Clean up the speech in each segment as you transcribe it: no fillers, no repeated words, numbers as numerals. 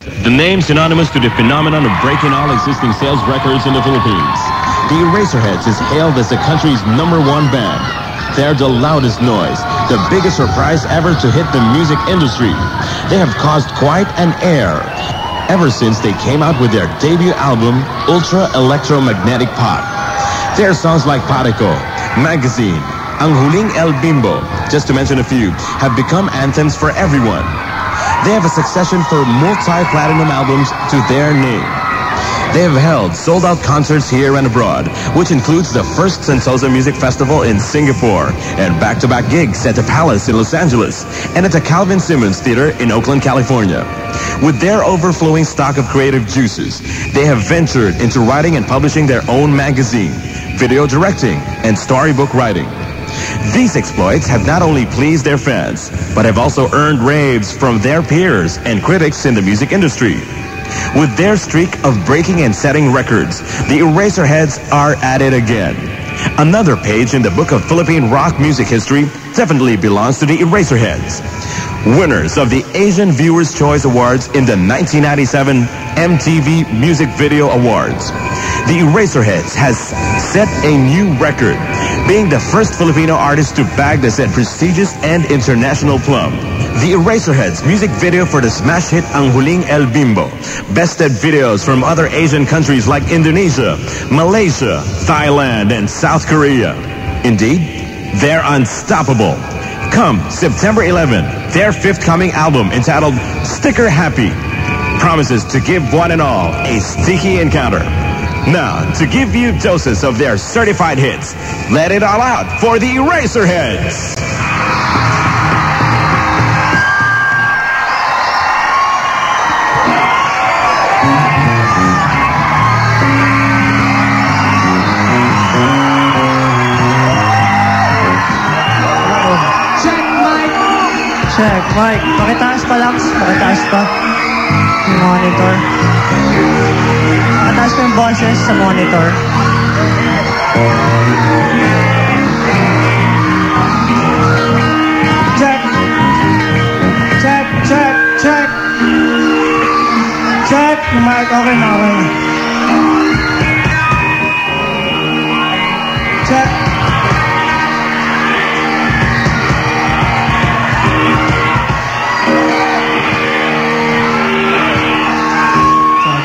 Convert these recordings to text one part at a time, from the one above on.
The name synonymous to the phenomenon of breaking all existing sales records in the Philippines. The Eraserheads is hailed as the country's #1 band. They're the loudest noise, the biggest surprise ever to hit the music industry. They have caused quite an air ever since they came out with their debut album, Ultra Electromagnetic Pop. Their songs like Parico, Magazine, Ang Huling El Bimbo, just to mention a few, have become anthems for everyone. They have a succession for multi-platinum albums to their name. They have held sold-out concerts here and abroad, which includes the first Sentosa Music Festival in Singapore, and back-to-back gigs at the Palace in Los Angeles, and at the Calvin Simmons Theater in Oakland, California. With their overflowing stock of creative juices, they have ventured into writing and publishing their own magazine, video directing, and storybook writing. These exploits have not only pleased their fans, but have also earned raves from their peers and critics in the music industry. With their streak of breaking and setting records, the Eraserheads are at it again. Another page in the book of Philippine rock music history definitely belongs to the Eraserheads. Winners of the Asian Viewers' Choice Awards in the 1997 MTV Music Video Awards. The Eraserheads has set a new record, being the first Filipino artist to bag the said prestigious and international plum. The Eraserheads music video for the smash hit Ang Huling El Bimbo bested videos from other Asian countries like Indonesia, Malaysia, Thailand, and South Korea. Indeed, they're unstoppable. Come September 11, their forthcoming album entitled Sticker Happy promises to give one and all a sticky encounter. Now, to give you doses of their certified hits, let it all out for the Eraserheads! Check, Mike. Pakitaas pa lang. Pakitaas pa. Yung monitor. Pakitaas pa yung boses sa monitor. Check. Check, check, check. Check. Yung mic, okay na, okay na. Check.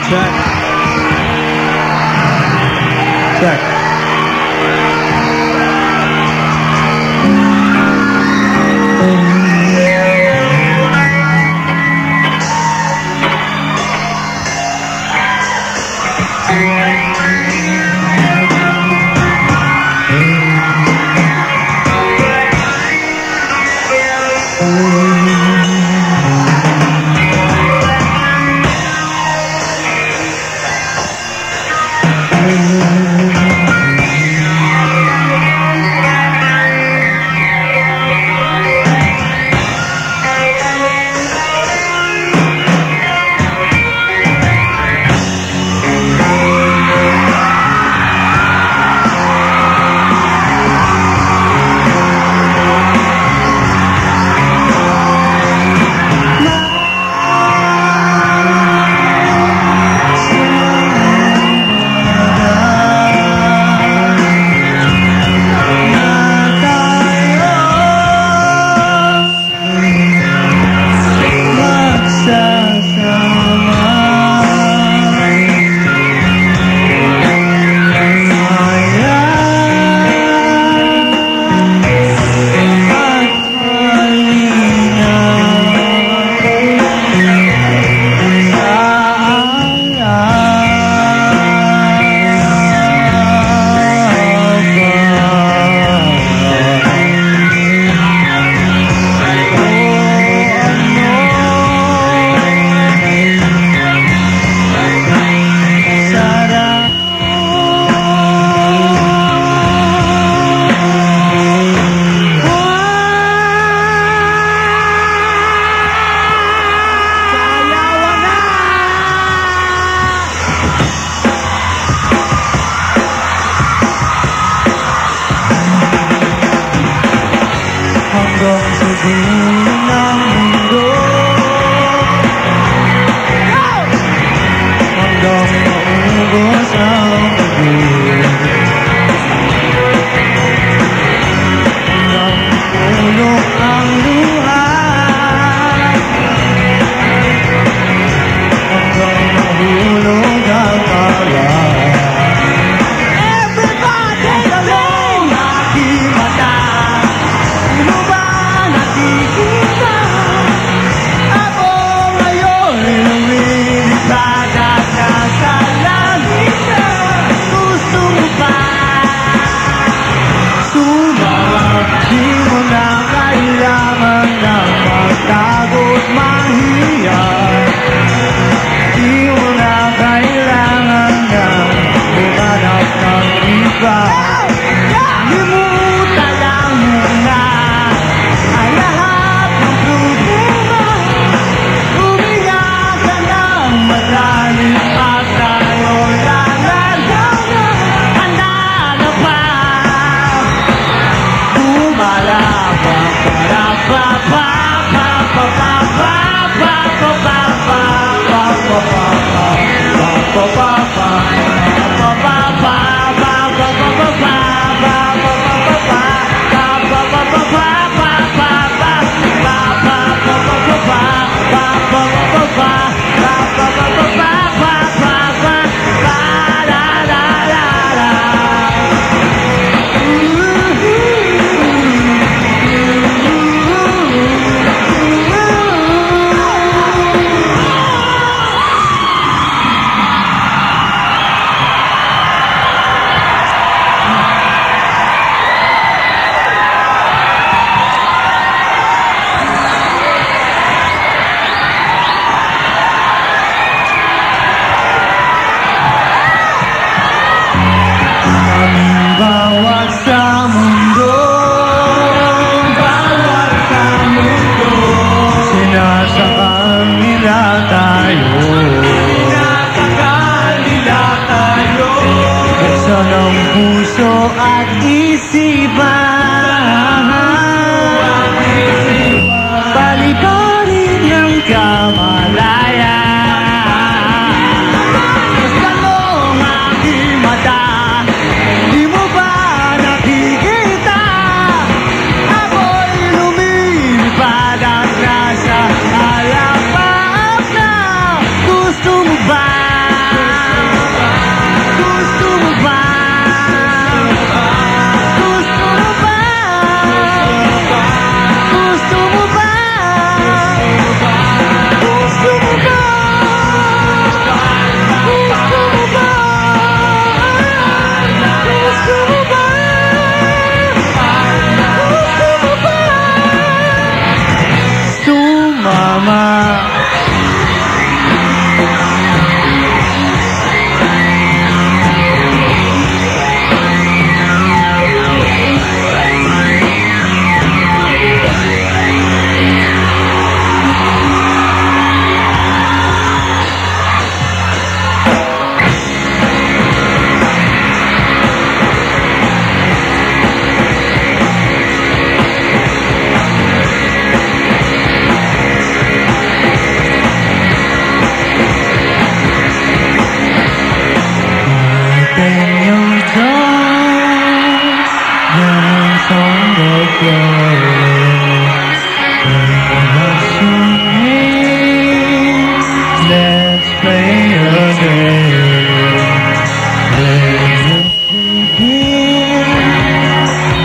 Check. Check. Let's play again.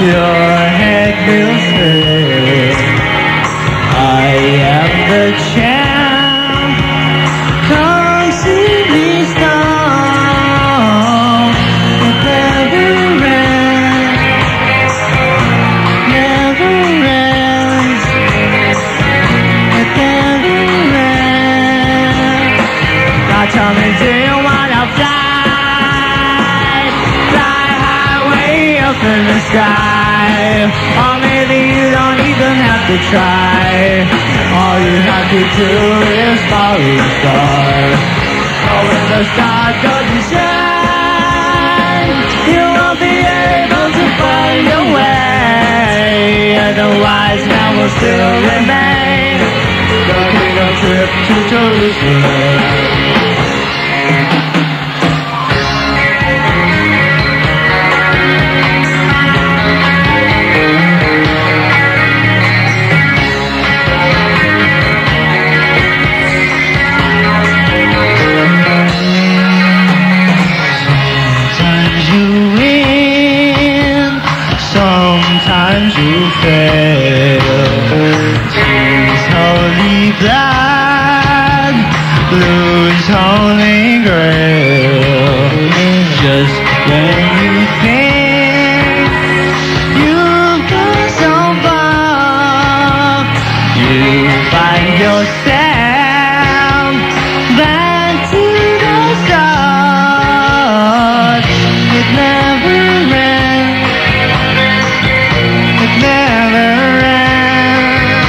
Your head will say, I am the champ. Come see me stomp. It never ends. Never ends. It never ends. Now tell me, do you wanna fly? Fly high way up in the sky. Or maybe you don't even have to try. All you have to do is follow the star. Oh, when the star doesn't shine, you won't be able to find your way. And the wise man will still remain, taking a trip to Jerusalem. Sometimes you fail. Seas holy blood, blues holy grail. Just when you think you've gone so far, you find yourself back to the start. It never ends. Never ends,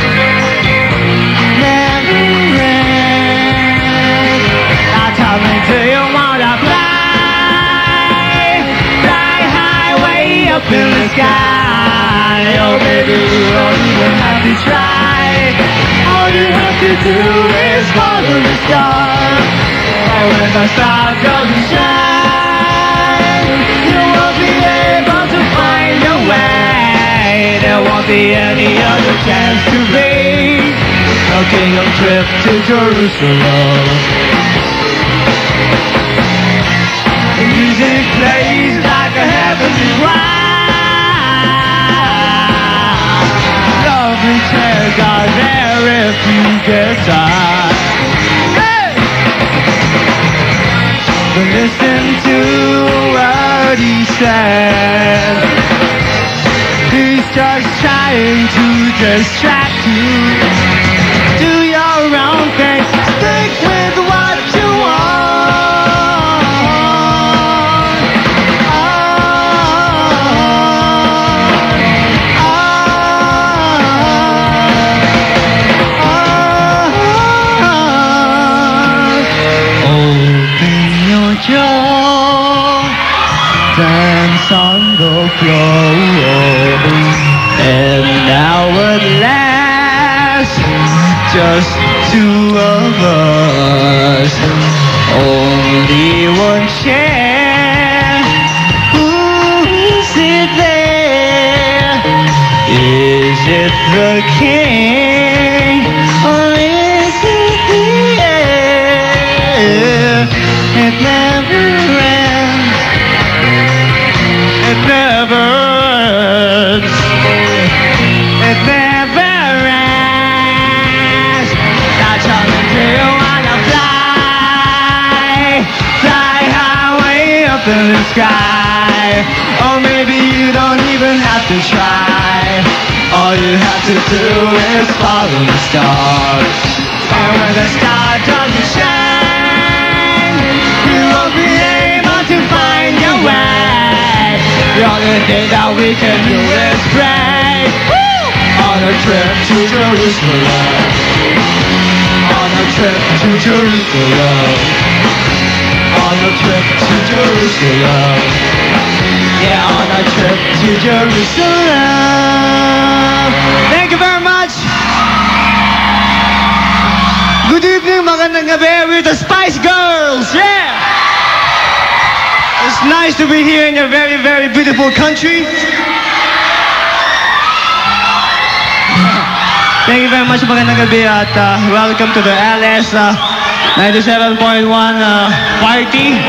never ends. Now tell me, do you wanna fly? Fly high way up in the sky. Oh baby, you don't even have to try. All you have to do is follow the star. And when the star doesn't shine, you won't be able to find your way. There won't be any other chance to be taking a trip to Jerusalem. The music plays like a heavenly choir. Lovely tears are there if you get tired. Hey! But listen to what he said. He's just trying to distract you. Do your own thing. Stick with what you want. Open your jaw. Dance on the floor. And now at last, just two of us, only one chair. Who's it there? Is it the king, or is it the air? It never ends. It never ends. It never ends. Now tell me, do you wanna fly? Fly high way up in the sky. Or maybe you don't even have to try. All you have to do is follow the stars. And when the star doesn't shine, you won't be able to find your way. The only thing that we can do is pray. On a trip to Jerusalem. On a trip to Jerusalem. On a trip to Jerusalem. Yeah, on a trip to Jerusalem. Thank you very much. Good evening, magandang gabi with the Spice Girls. Yeah. It's nice to be here in your very, very beautiful country. Thank you very much, magandang gabi at welcome to the LS 97.1 party.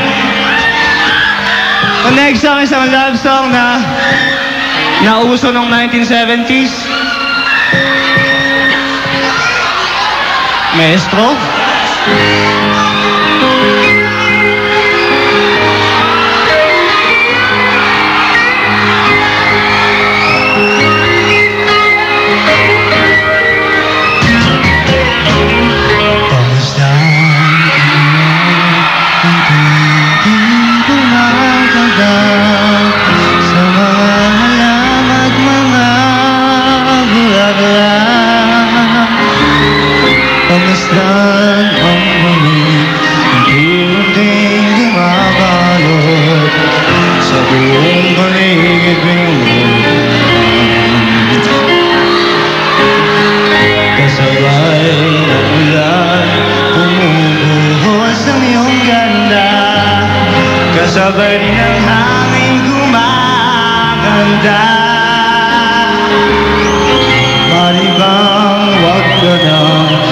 The next song is a love song na nauso noong 1970s. Maestro. Kasabay ng hangin gumaganda. Maribang wag ka na,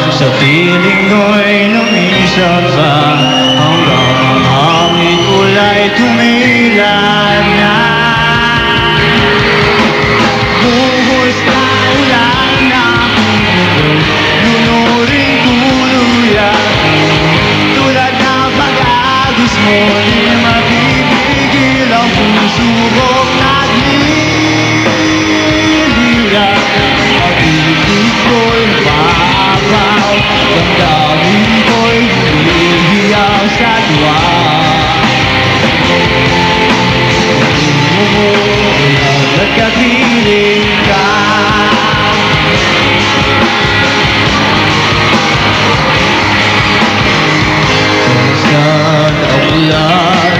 sa piling ko'y lumisan pa, hanggang ang hangin kulay tumilad na. Buhos na ulan na lunuring tuluyan, tulad ng pag-agos mo. Subok naglilira, pag-ibig ko'y mabaw, damdamin ko'y humihiyaw sa duwa. Umuulan at kapiling ka. Minsan ang ulan,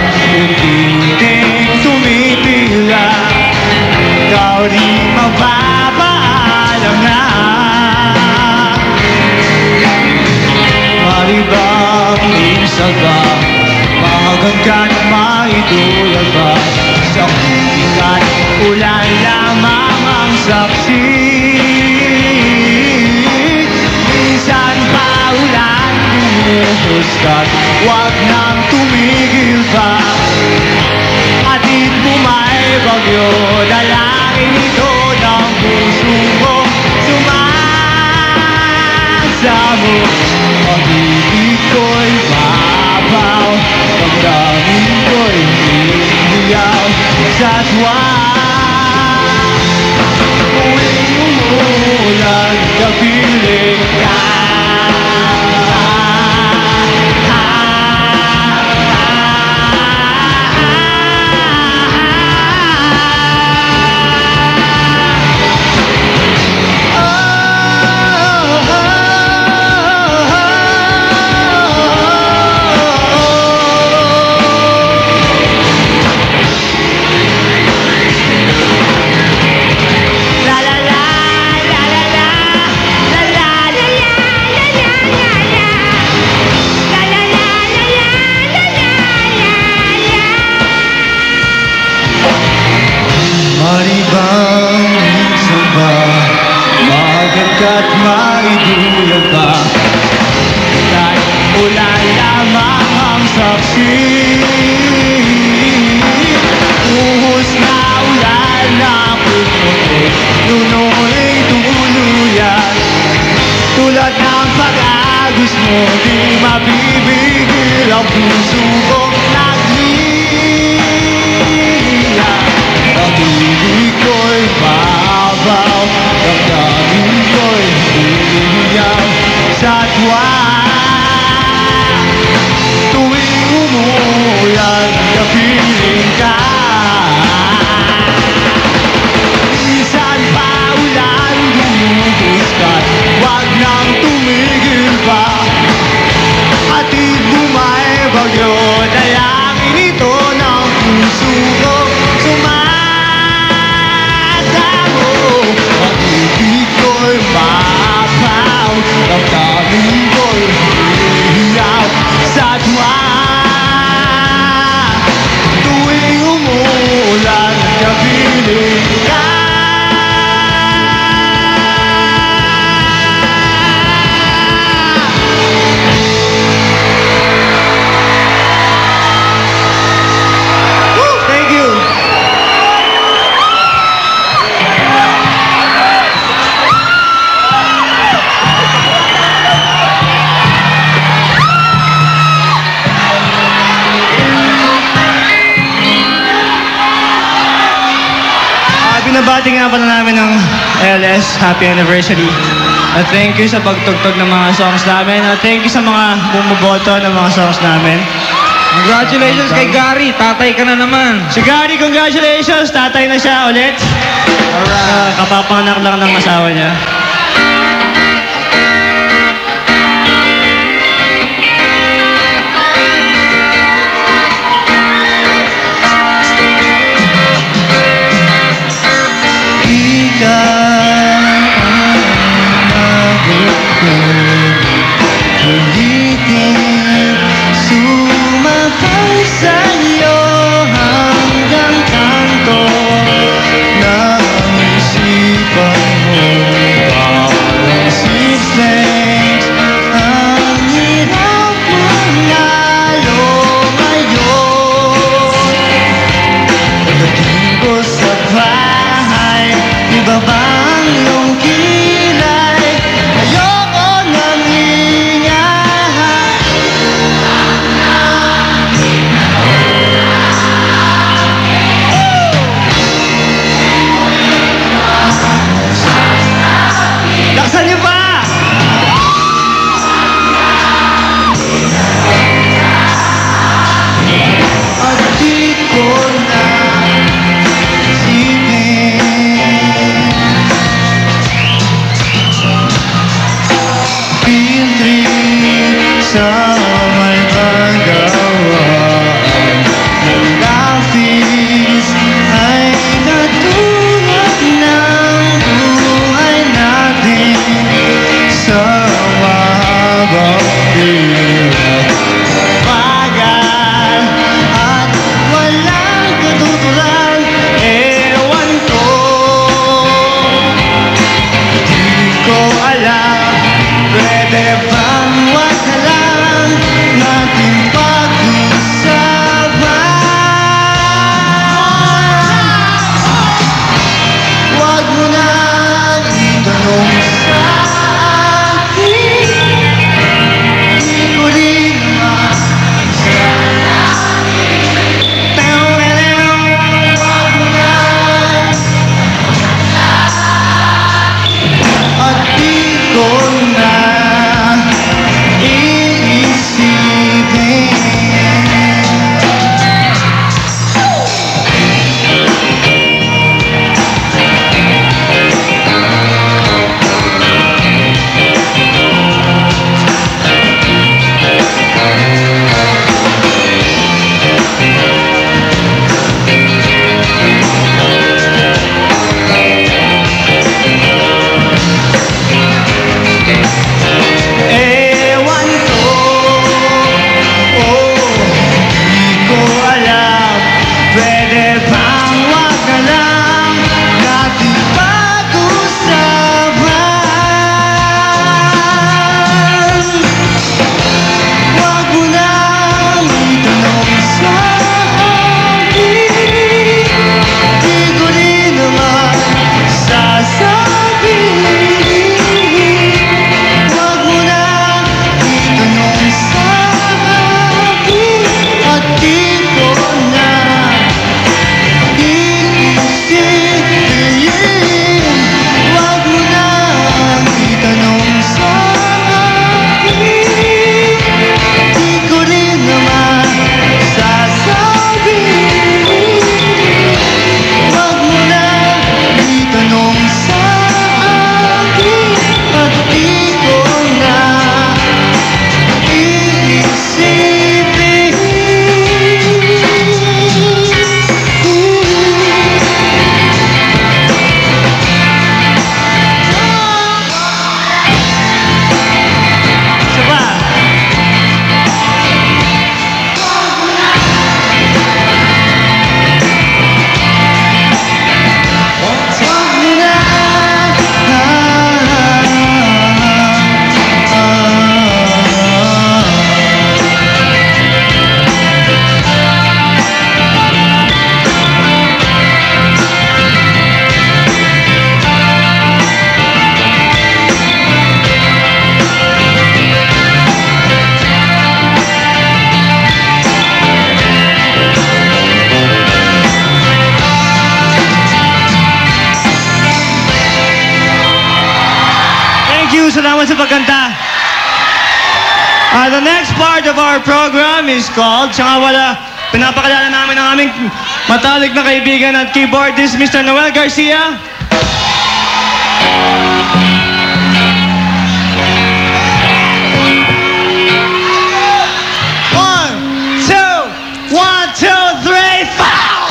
ikaw di mapapaalam na. Maribang minsan ba, mahagangkat maitulad ba, sa kumikat ulan lamang ang saksi. Minsan pa ulan bumuhuskat, wag nang tumigil pa. Atid mo may bagyo, dalangin ito ng puso mo. Sumasamo, pag-ibig ko'y babaw, pagdamin ko'y hinihiyaw sa tuwa. Muling umulan, kapiling ka. Maribang minsan ba, magagkat maidulog ba, kahit ulan lamang ang saksi. Uhos na ulan na puputi, lunoy tuluyan, tulad ng pag-agos mo, di mabibigil ang puso kong naglila. Pag-ibig ko'y mabaw, damdamin ko'y hinihiyaw sa tuwa. Tuwing umulan, kapiling ka. Minsan pa ulan bumuhuskat, wag nang tumigil pa. Atid mo may bagyo. binabati nga pala namin ng LS. Happy anniversary. At thank you sa pagtugtog ng mga songs namin. At thank you sa mga bumuboto ng mga songs namin. Congratulations kay Gary. Tatay ka na naman. Si Gary, congratulations! Tatay na siya ulit. Alright. Kapapanganak lang ng asawa niya. Ulitin, sumabay sa'yo hanggang kanto ng isipan mo. naman sa pagkanta. The next part of our program is called, tsaka wala, pinapakilala namin ang aming matalik na kaibigan at keyboardist, Mr. Noel Garcia. One, two, three, foul!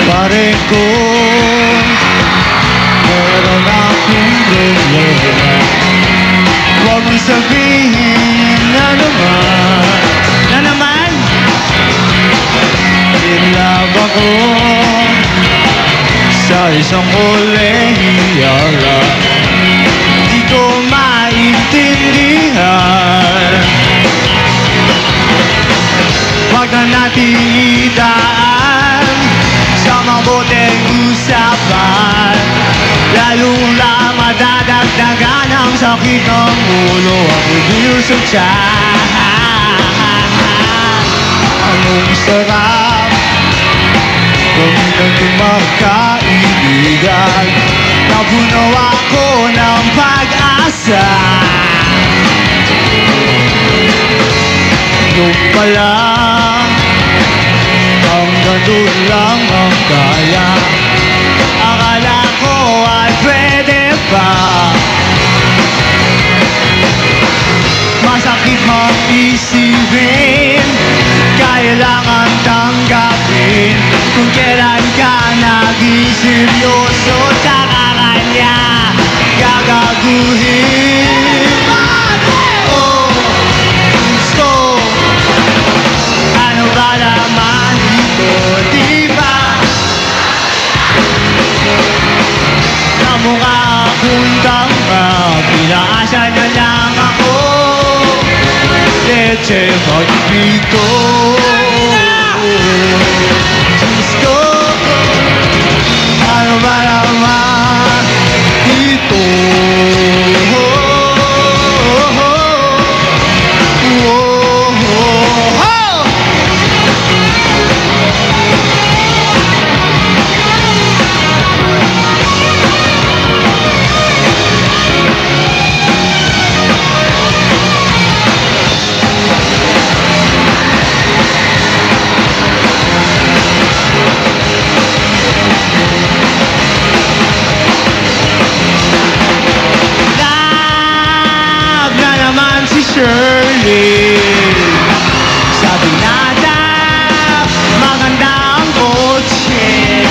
Pare ko, meron akong problema. Huwag mong sabihin na naman Inlove ako sa isang kolehiyala. Di ko maintindihan. Huwag na natin idaan sa mabuting usapan, lalong lang madadagdagan ang sakit ng ulo at bilis ng tiyan. Anong sarap kami ng magkaibigan, napuno ako ng pag-asa. Nung pala hanggang doon lang ang kaya, akala ko ay pwede pa. Masakit mang isipin, kailangan tanggapin kung kailan ka naging seryoso sa kanya gagaguhin. Oh, gusto, ano ba naman ito, diba? Namukha akong tanga, pinaasa na lang ako. Leche magpito, gusto, ano ba naman ito? Shirley, sabi nata maganda ang kotse,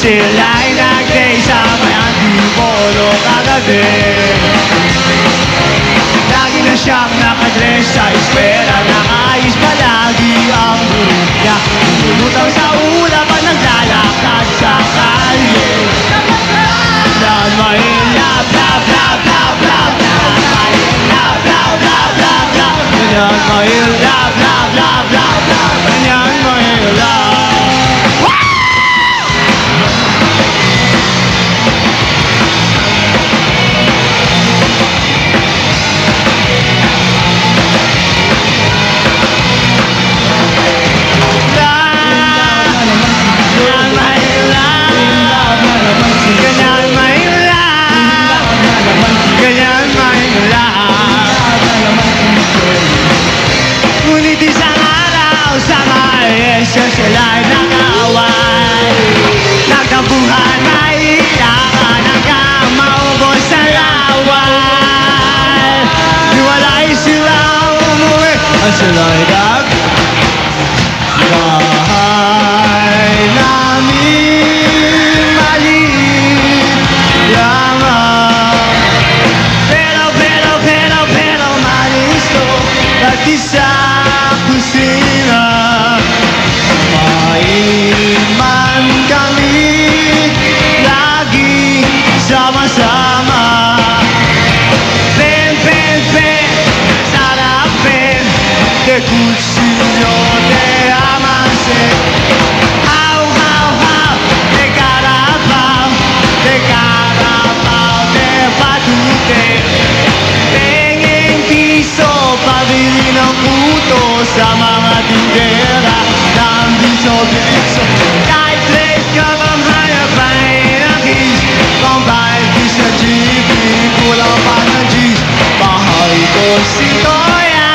sila'y nag-day sa may antipolo kagabi. Lagi na siyang nakadress sa espera, nakaayos palagi ang buhok niya. Lumutang sa ulap at naglalakad sa kalye. Love my love, love, love, love, love, love, my love, love, love, love, love. Ganyan my love, love, love, love, love. Ganyan my love. puso kahit late ka bang hanap ay nakis pambayad di sa jeepney kulang pa ng G's bahay ko si Toya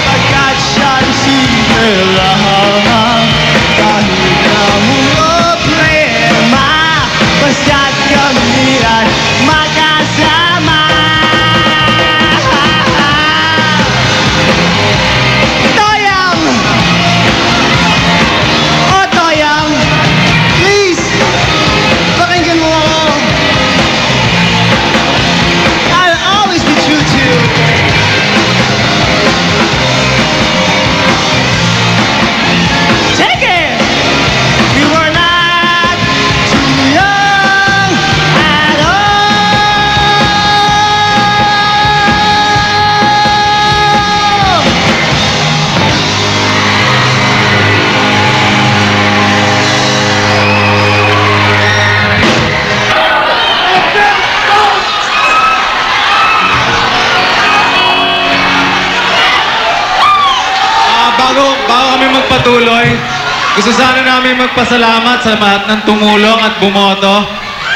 pagkat siya'y sinilahang kahit na mong problema basta't kami ay magkasama Toyang! Oh Toyang! Please! Pakinggan mo ako! I'll always be true to you! Take it! We were not too young at all! Bago kami magpatuloy, gusto sana namin magpasalamat sa lahat ng tumulong at bumoto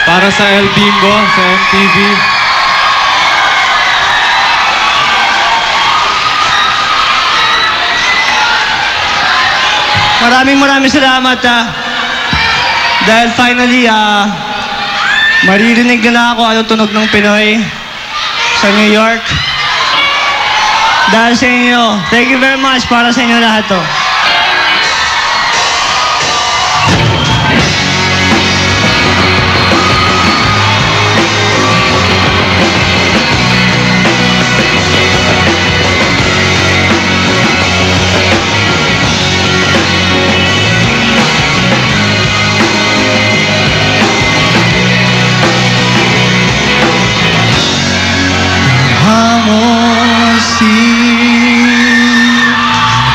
para sa El Bimbo, sa MTV. Maraming salamat dahil finally maririnig na ako anong tunog ng Pinoy sa New York. Dahil sa inyo, thank you very much para sa inyo lahat to.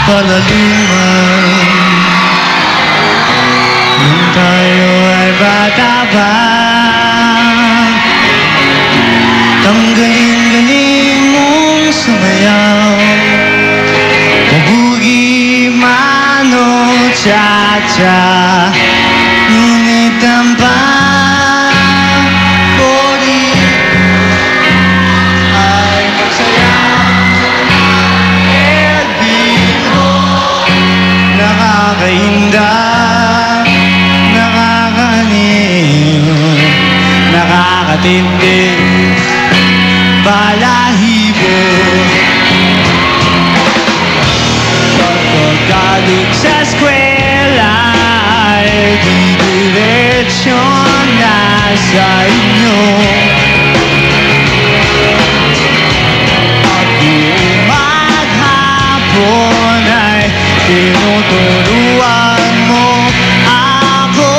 Palaliman nung tayo ay bata pa Tanggalin-galing mong sumayaw Mabugi man o cha-cha Ngunit ang pagkori ay magsayaw Nakakainda, nakakaniw, nakakatindi, balahibo. Pagkagaling sa eskwela ay didiretsyon na sa inyo. At buong maghapon ay tinuturuan mo ako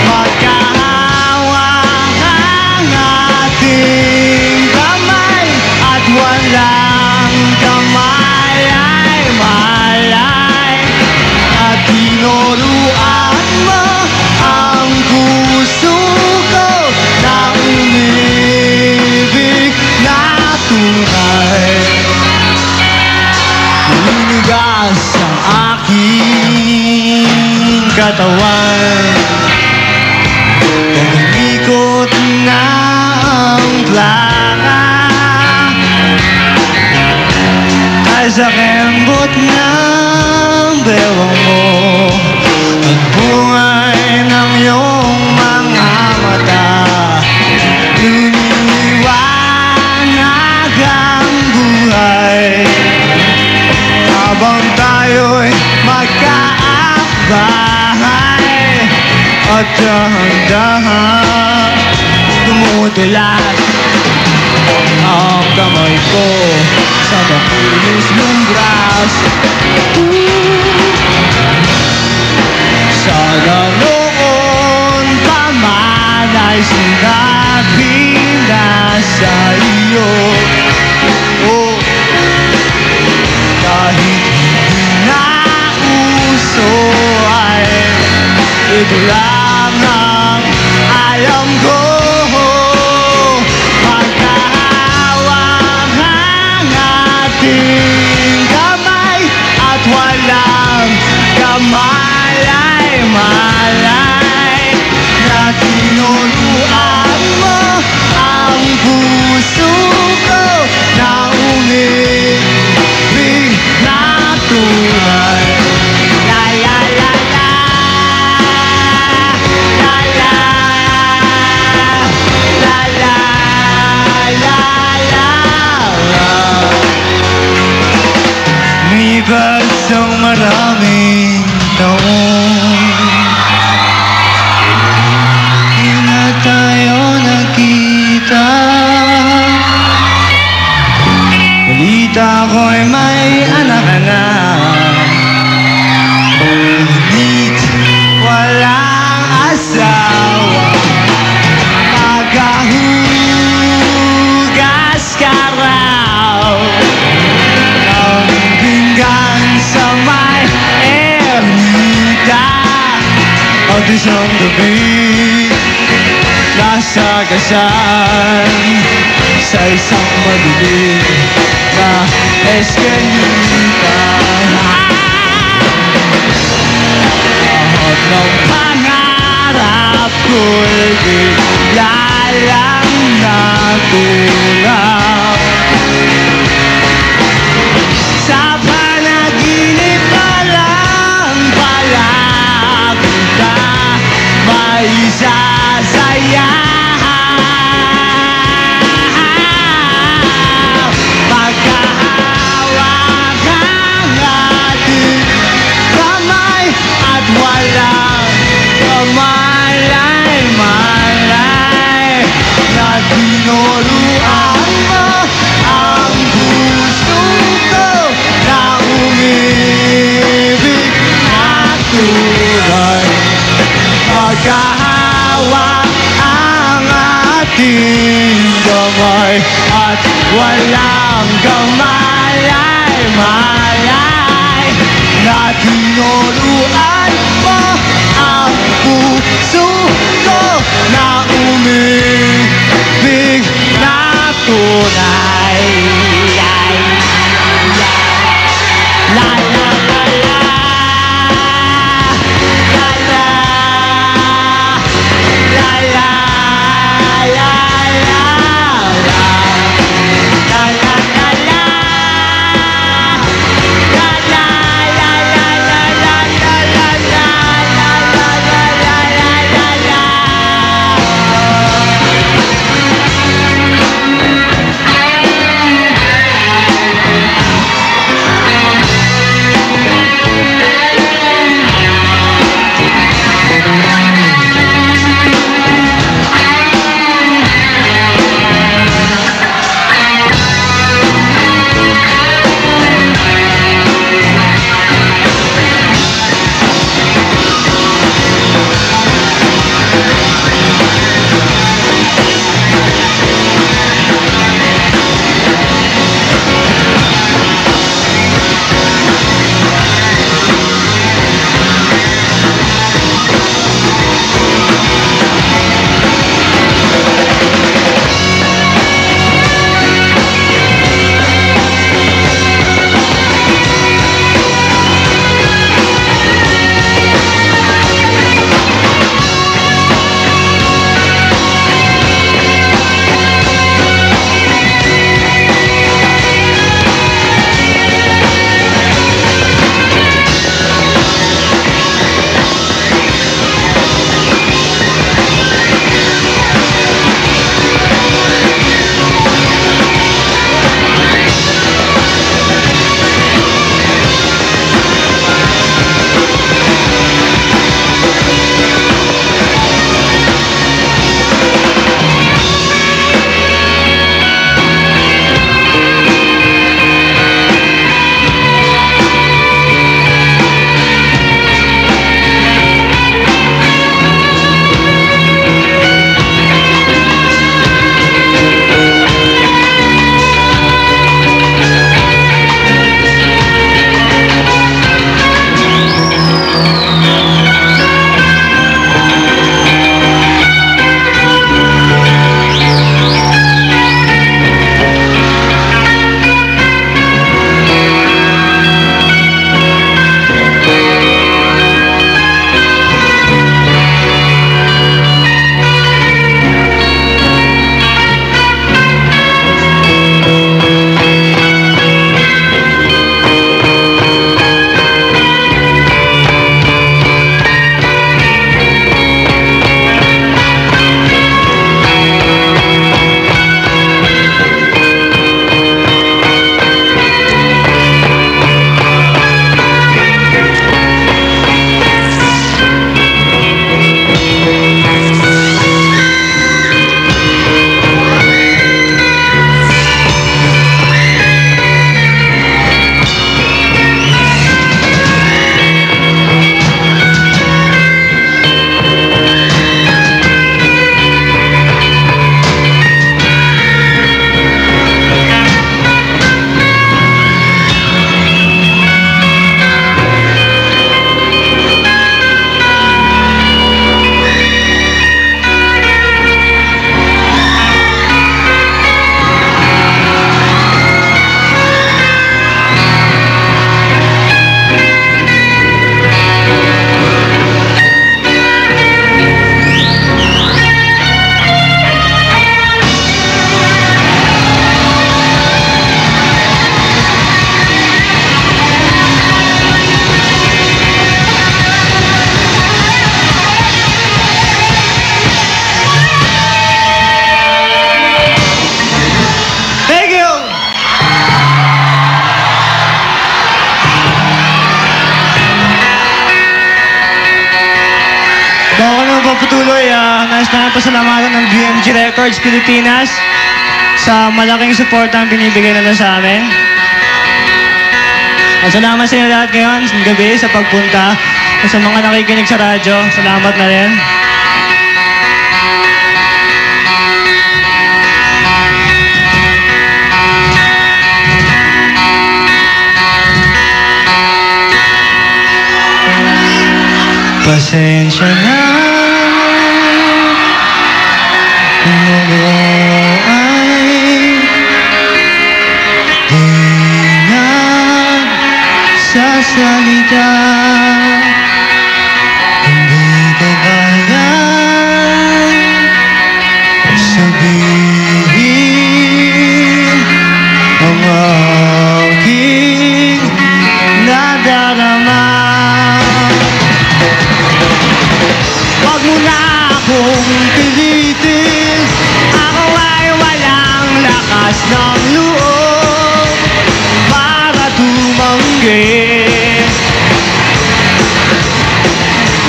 magkahawak ang ating kamay at walang kamay ay malay at tinuruan mo ang puso ko na umibig na tunay Ninigas ang aking katawan Pumikot na ang plaka Ay sa kembot ng bewang mo At bungay ng iyong mga mata Lumiliwanag ang buhay Habang tayo'y magkaabahay At dahan-dahan tumutulas Ang kamay ko sa makinis mong braso Sana noon pa man ay sinabi na sa iyo Kahit hindi na uso ay ito lang ang alam ko Magkahawak ang ating Lumipas ang maraming taon, di na tayo nagkita. Balita ko'y may anak ka na, ngunit walang asawa. Magahugas ka raw ng pinggan sa may ermita, at isang gabi nasagasan sa isang madilim na eskalita. Lahat ng pangarap ko'y bigla lang natulak. Sa panaginip pa lang pala kita may sasayaw. Magkahawak ang ating kamay at walang kamalay-malay na tinuruan mo ang puso ko na umibig at tunay. Magkahawak ang ating kamay at walang kamalay-malay na tinuruan mo ang puso ko na umibig na tunay. La la la la, la la, la la, la la, la la la la, la la la la la la. nais na pasalamatan ng BMG Records Pilipinas sa malaking suporta ang binibigay nila sa amin. At salamat sa inyo lahat ngayon, sa gabi, sa pagpunta. At sa mga nakikinig sa radyo, salamat na rin. Pasensya na kung ako ay di na sasalita. Hindi ko kayang sabihin ang aking nadarama. Huwag mo na akong pilitin, ako ay walang lakas ng loob para tumanggi.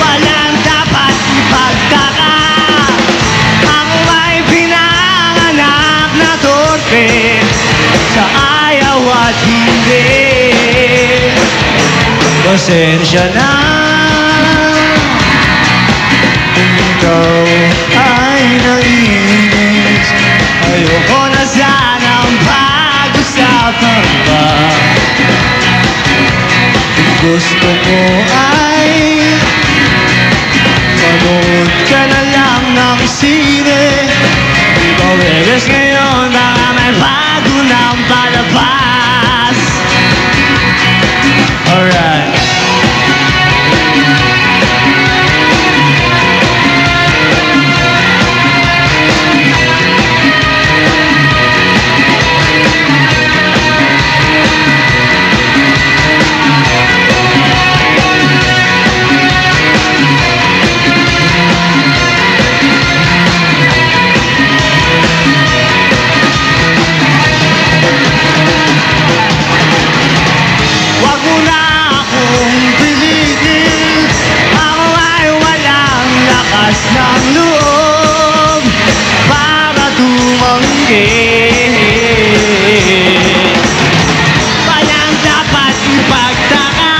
Walang dapat ipagtaka, ako ay pinanganak na torpe sa ayaw at hindi. Pasensya na ikaw ay nainis. Ayoko na sanang pag-usapan pa. Gusto ko ay manood ka na lang ng sine. Ikaw bebes ngayon, baka may bago ng palabas. Alright. Ng loob para tumanggi. Walang dapat ipagtaka,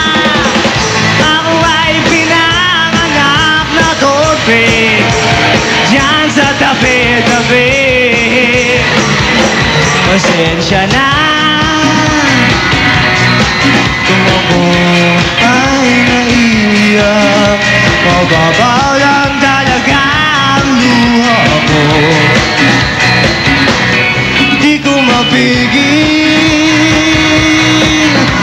ako ay pinanganak na torpe diyan sa tabi-tabi. Pasensya na kung ako ay naiiyak. Mababaw lang talaga ang luha ko. Di ko mapigil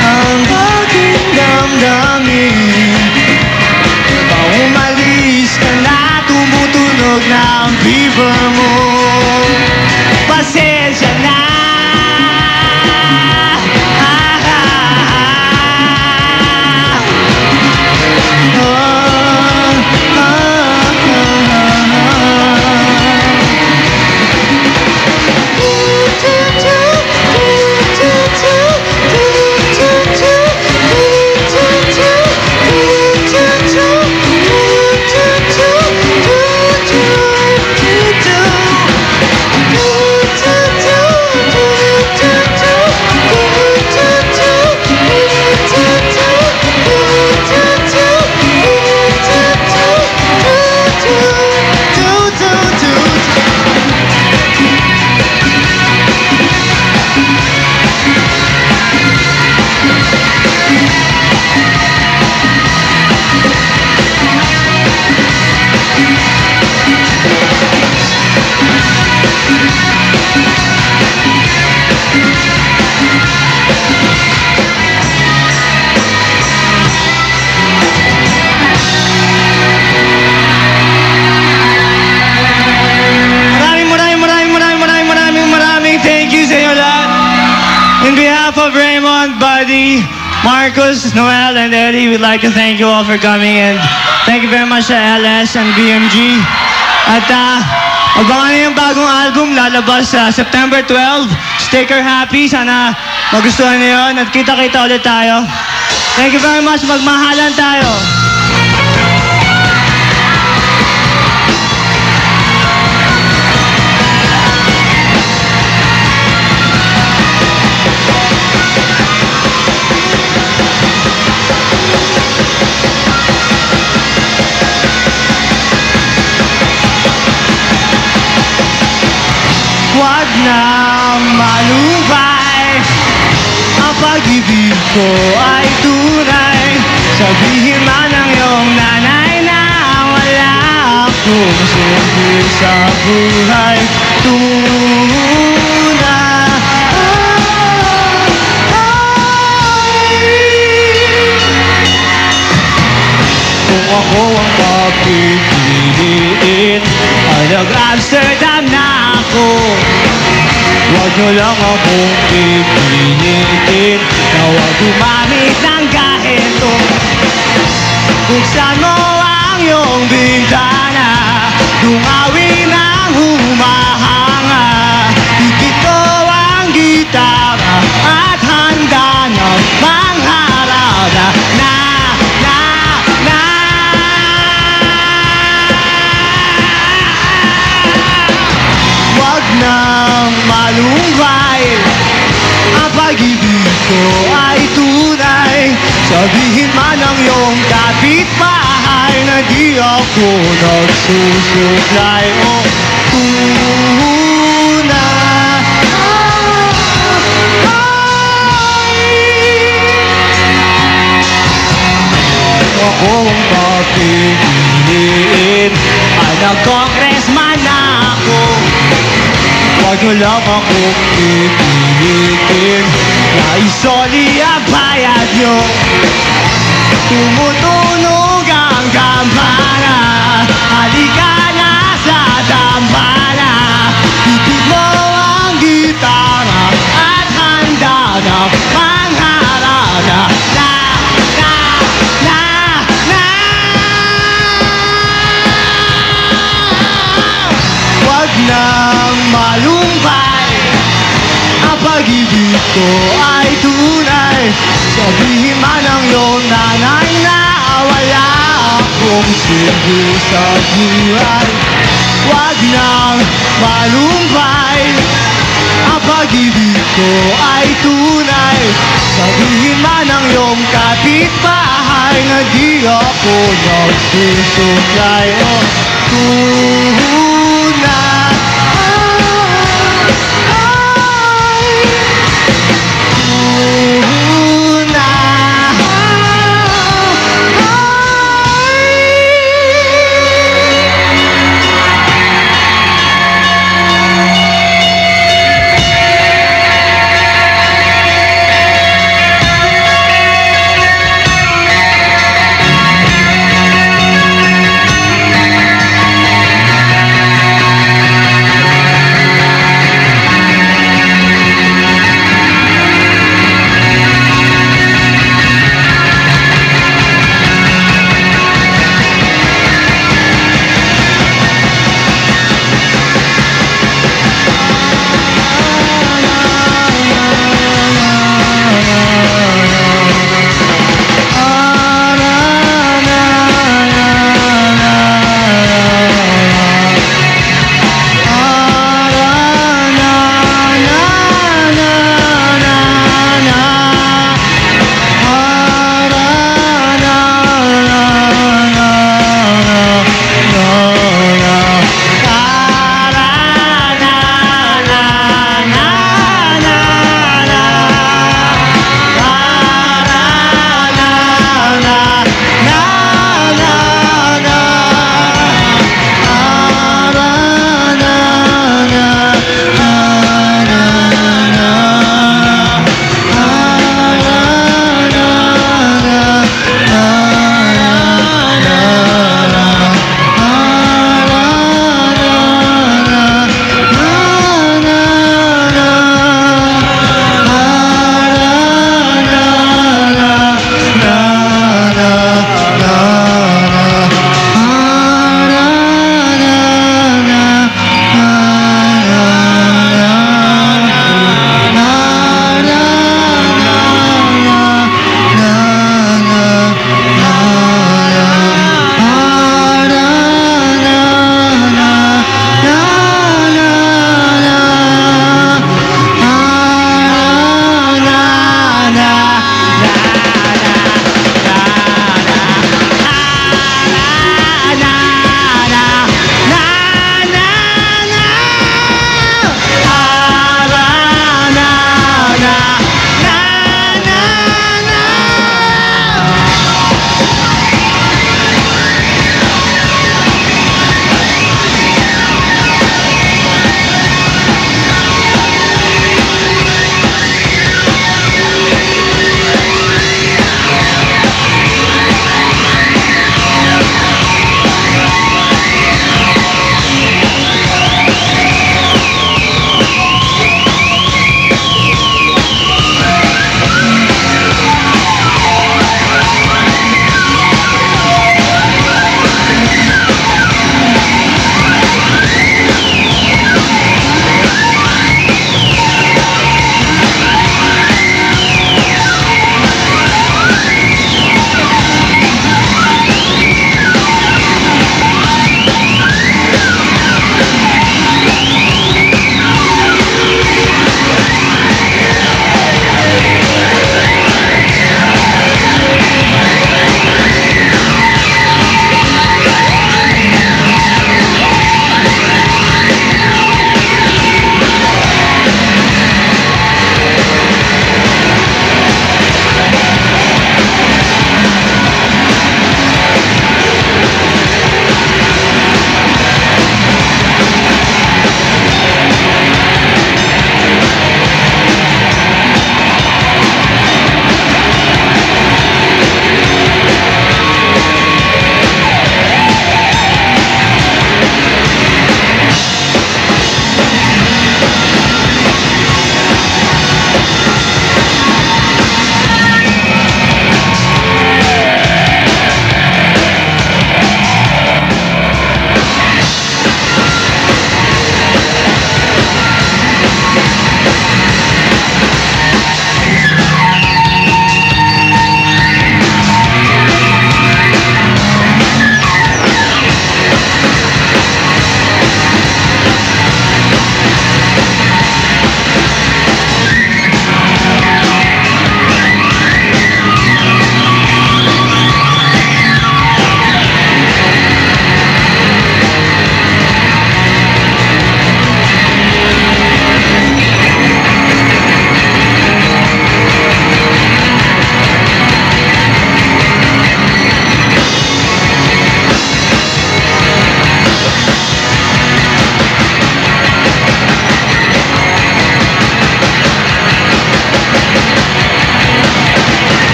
ang aking damdamin. Pa umalis ka na, tumutunog na ang fever mo. Pasensya na. Marcos, Noel, and Eddie, we'd like to thank you all for coming, and thank you very much to LS and BMG. At abangan niyo yung bagong album, lalabas sa September 12. Sticker Happy, sana magustuhan niyo yun, at kita-kita ulit tayo. Thank you very much, magmahalan tayo. Wag nang malubay, ang pag-ibig ko ay tunay. Sabihin man ng iyong nanay na wala akong silbi sa buhay. Kung ako ang papipiliin, ay nag-Amsterdam na ako. Huwag niyo lang akong pipilitin, na huwag gumamit ng gahento. Buksan mo ang iyong bintana, dungawin ang humahanga. Ikit ko ang gitara at handa ng mangharada na. Huwag nang malumbay, ang pag-ibig ko ay tunay. Sabihin man ng iyong kapitbahay na di ako nagsusuklay. O tunay. Ako ang papipiliin, ay nag-congressman na ako. Huwag niyo lang akong pipilitin, na isoli ang bayad niyo. Tumutunog ang kampana, halika na sa dambana. Ikit mo ang gitara at handa ng mangharada. Huwag nang malumbay, ang pag-ibig ko ay tunay. Sabihin man ng iyong nanay na wala akong silbi sa buhay. Huwag nang malumbay, ang pag-ibig ko ay tunay. Sabihin man ng iyong kapitbahay na di ako nagsusuklay. O tunay.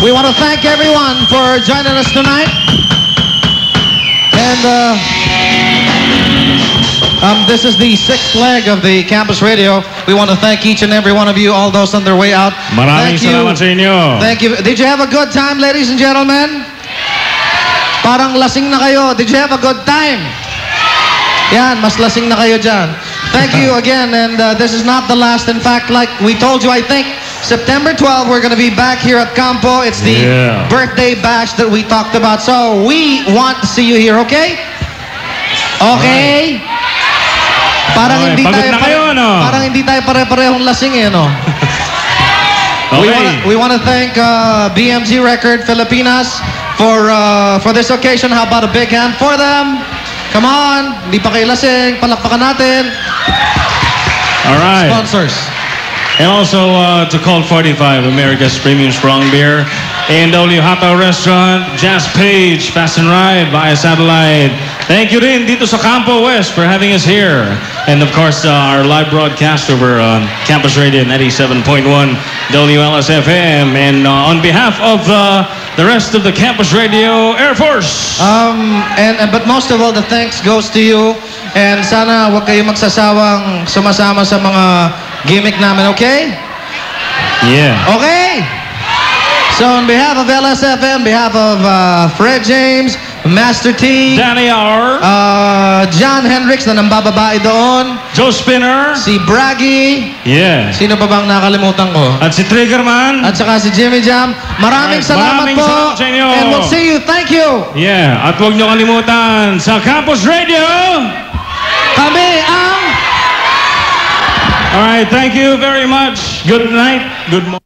We want to thank everyone for joining us tonight. And this is the 6th leg of the Campus Radio. We want to thank each and every one of you, all those on their way out. Maraming salamat sa inyo. Thank you. Did you have a good time, ladies and gentlemen? Parang lasing na kayo. Did you have a good time? Yan, mas lasing na kayo dyan. Thank you again, and this is not the last. In fact, like we told you, I think, September 12, we're going to be back here at Campo. It's the birthday bash that we talked about. So we want to see you here, okay? Okay? Parang Okay, hindi pagod tayo na kayo, no? Parang hindi tayo pare-parehong lasing eh, no? Okay. We want to thank BMG Record Filipinas for this occasion. How about a big hand for them? Come on, hindi pa kayo lasing. Palakpakan natin. All right. Sponsors. And also to Colt 45, America's premium strong beer. A&W Hato Restaurant, Jazz Page, Fast and Ride via satellite. Thank you rin dito sa Campo West for having us here. And of course, our live broadcast over on Campus Radio 97.1 WLS-FM. And on behalf of the rest of the Campus Radio Air Force. But most of all, the thanks goes to you. And sana huwag kayo magsasawang sumasama sa mga gimmick namin, okay? Yeah. Okay? So on behalf of LSFM, on behalf of Fred James, Master T, Danny R, John Hendricks na nambababae doon, Joe Spinner, si Braggy, yeah. Sino pa bang nakalimutan ko? At si Triggerman. At saka si Jimmy Jam. Maraming salamat Maraming po. salamat sa inyo. And we'll see you. Thank you. Yeah. At huwag nyo kalimutan sa Campus Radio. Kami ang... All right. Thank you very much. Good night. Good morning.